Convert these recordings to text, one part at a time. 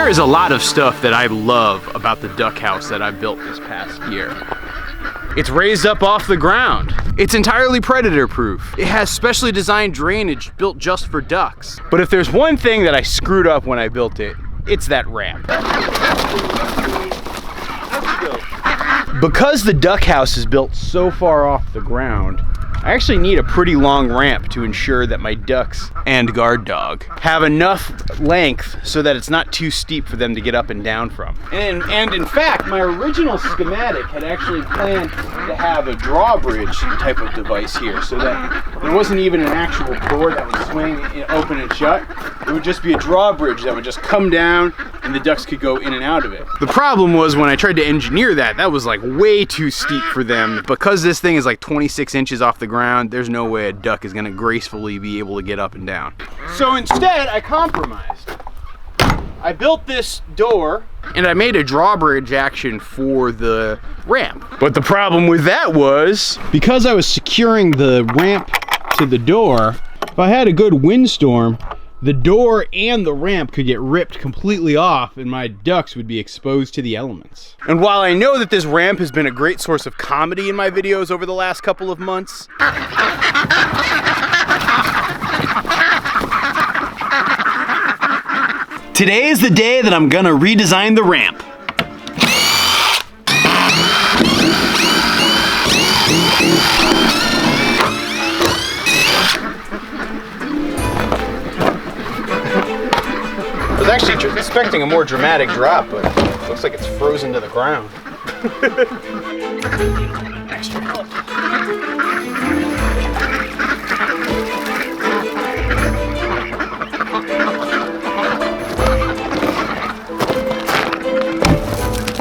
There is a lot of stuff that I love about the duck house that I built this past year. It's raised up off the ground. It's entirely predator proof. It has specially designed drainage built just for ducks. But if there's one thing that I screwed up when I built it, it's that ramp. Because the duck house is built so far off the ground, I actually need a pretty long ramp to ensure that my ducks and guard dog have enough length so that it's not too steep for them to get up and down from. And in fact, my original schematic had actually planned to have a drawbridge type of device here so that there wasn't even an actual door that would swing open and shut. It would just be a drawbridge that would just come down and the ducks could go in and out of it. The problem was when I tried to engineer that was like way too steep for them. Because this thing is like 26 inches off the ground, there's no way a duck is gonna gracefully be able to get up and down. So instead, I compromised. I built this door and I made a drawbridge action for the ramp. But the problem with that was, because I was securing the ramp to the door, if I had a good windstorm, the door and the ramp could get ripped completely off and my ducks would be exposed to the elements. And while I know that this ramp has been a great source of comedy in my videos over the last couple of months, today is the day that I'm gonna redesign the ramp. I was actually expecting a more dramatic drop, but it looks like it's frozen to the ground. Extra help.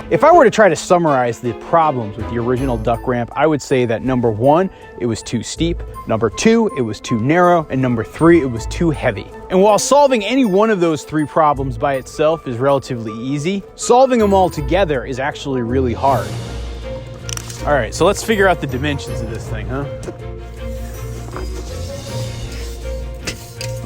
If I were to try to summarize the problems with the original duck ramp, I would say that number one, it was too steep. Number two, it was too narrow. And number three, it was too heavy. And while solving any one of those three problems by itself is relatively easy, solving them all together is actually really hard. All right, so let's figure out the dimensions of this thing, huh?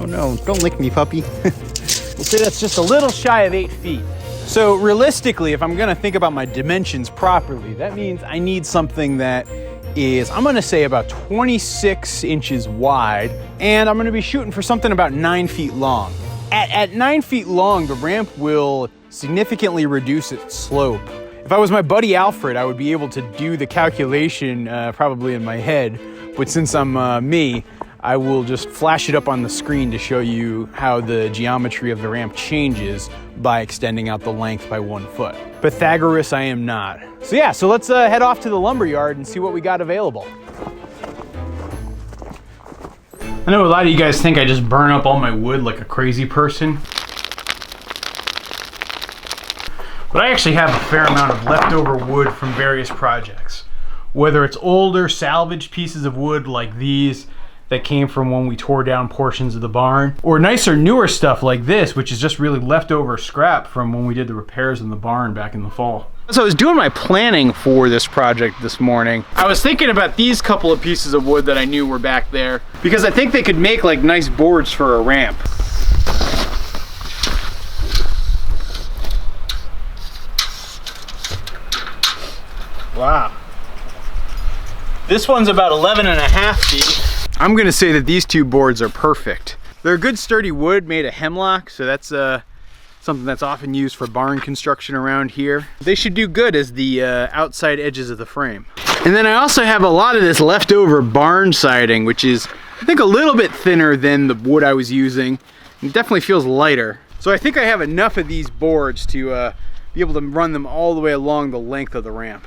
Oh no, don't lick me, puppy. We'll say that's just a little shy of 8 feet. So realistically, if I'm gonna think about my dimensions properly, that means I need something that is, I'm gonna say about 26 inches wide, and I'm gonna be shooting for something about 9 feet long. At 9 feet long, the ramp will significantly reduce its slope. If I was my buddy Alfred, I would be able to do the calculation probably in my head, but since I'm me, I will just flash it up on the screen to show you how the geometry of the ramp changes by extending out the length by 1 foot. Pythagoras I am not. So yeah, so let's head off to the lumber yard and see what we got available. I know a lot of you guys think I just burn up all my wood like a crazy person. But I actually have a fair amount of leftover wood from various projects. Whether it's older salvaged pieces of wood like these that came from when we tore down portions of the barn, or nicer, newer stuff like this, which is just really leftover scrap from when we did the repairs in the barn back in the fall. So I was doing my planning for this project this morning. I was thinking about these couple of pieces of wood that I knew were back there, because I think they could make like nice boards for a ramp. Wow. This one's about 11.5 feet. I'm gonna say that these two boards are perfect. They're good sturdy wood made of hemlock, so that's something that's often used for barn construction around here. They should do good as the outside edges of the frame. And then I also have a lot of this leftover barn siding, which is, I think, a little bit thinner than the wood I was using. It definitely feels lighter. So I think I have enough of these boards to be able to run them all the way along the length of the ramp.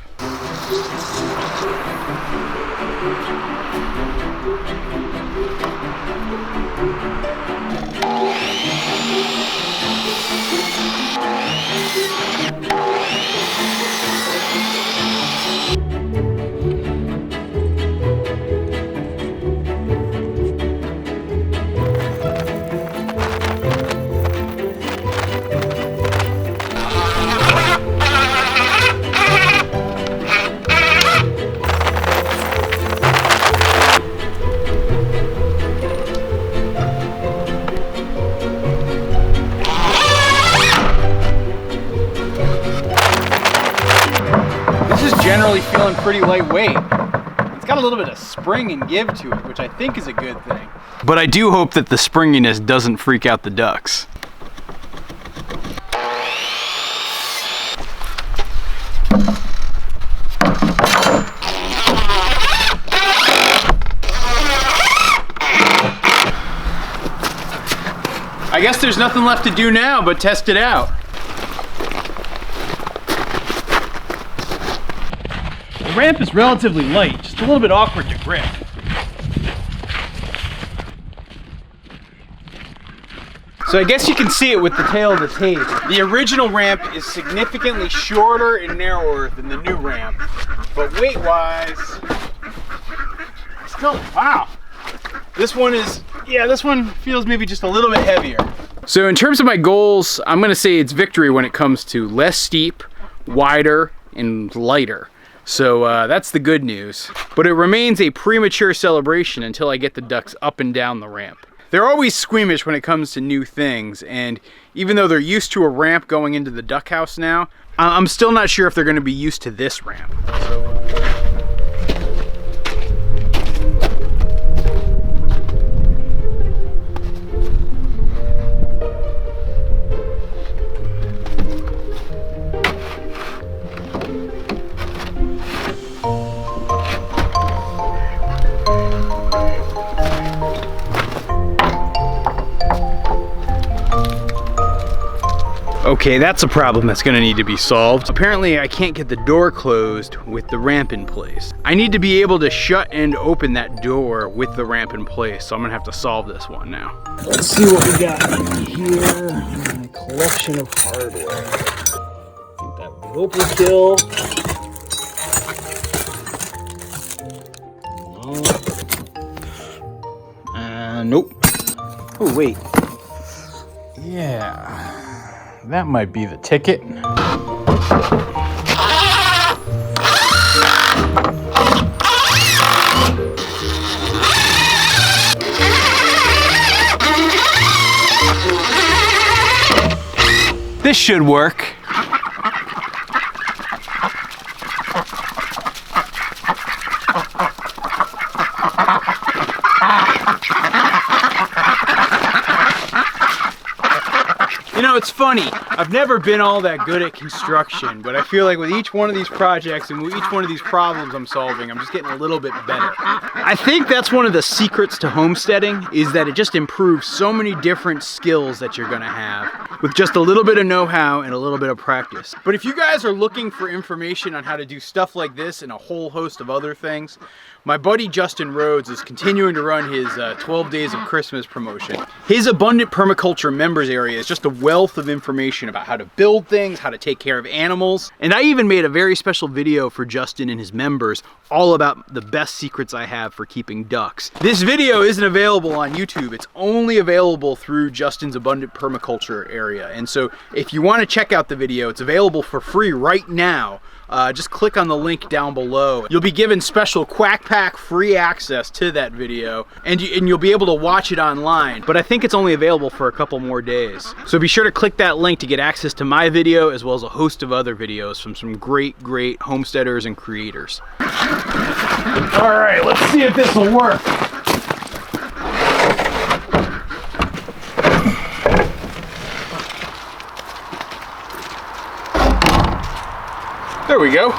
generally feeling pretty lightweight. It's got a little bit of spring and give to it, which I think is a good thing. But I do hope that the springiness doesn't freak out the ducks. I guess there's nothing left to do now but test it out. The ramp is relatively light, just a little bit awkward to grip. So I guess you can see it with the tail of the tape. The original ramp is significantly shorter and narrower than the new ramp, but weight-wise, still, wow. This one feels maybe just a little bit heavier. So in terms of my goals, I'm gonna say it's victory when it comes to less steep, wider, and lighter. So that's the good news. But it remains a premature celebration until I get the ducks up and down the ramp. They're always squeamish when it comes to new things, and even though they're used to a ramp going into the duck house now, I'm still not sure if they're gonna be used to this ramp. Okay, that's a problem that's gonna need to be solved. Apparently I can't get the door closed with the ramp in place. I need to be able to shut and open that door with the ramp in place, so I'm gonna have to solve this one now. Let's see what we got here in my collection of hardware. I think that rope will kill. No. Nope. Oh, wait. Yeah. That might be the ticket. This should work. You know, it's funny, I've never been all that good at construction, but I feel like with each one of these projects and with each one of these problems I'm solving, I'm just getting a little bit better. I think that's one of the secrets to homesteading, is that it just improves so many different skills that you're gonna have with just a little bit of know-how and a little bit of practice. But if you guys are looking for information on how to do stuff like this and a whole host of other things, my buddy Justin Rhodes is continuing to run his 12 Days of Christmas promotion. His Abundant Permaculture members area is just a wealth of information about how to build things, how to take care of animals. And I even made a very special video for Justin and his members all about the best secrets I have for keeping ducks. This video isn't available on YouTube. It's only available through Justin's Abundant Permaculture area. And so if you want to check out the video, it's available for free right now. Just click on the link down below. You'll be given special Quack Pack free access to that video, and you'll be able to watch it online, but I think it's only available for a couple more days. So be sure to click that link to get access to my video as well as a host of other videos from some great homesteaders and creators. All right, let's see if this will work. There we go.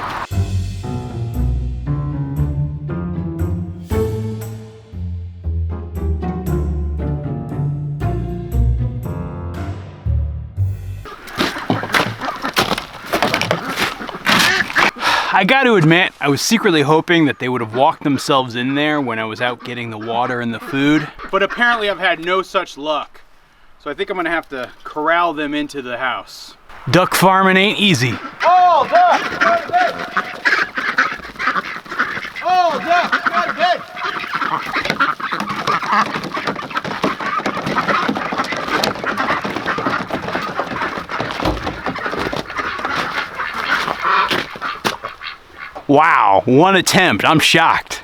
I got to admit, I was secretly hoping that they would have walked themselves in there when I was out getting the water and the food. But apparently I've had no such luck. So I think I'm gonna have to corral them into the house. Duck farming ain't easy. Oh, duck! Go to bed! Oh, duck! Go to bed! Wow, one attempt. I'm shocked.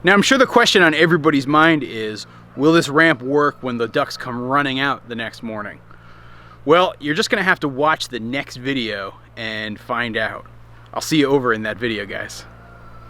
Now I'm sure the question on everybody's mind is, will this ramp work when the ducks come running out the next morning? Well, you're just gonna have to watch the next video and find out. I'll see you over in that video, guys.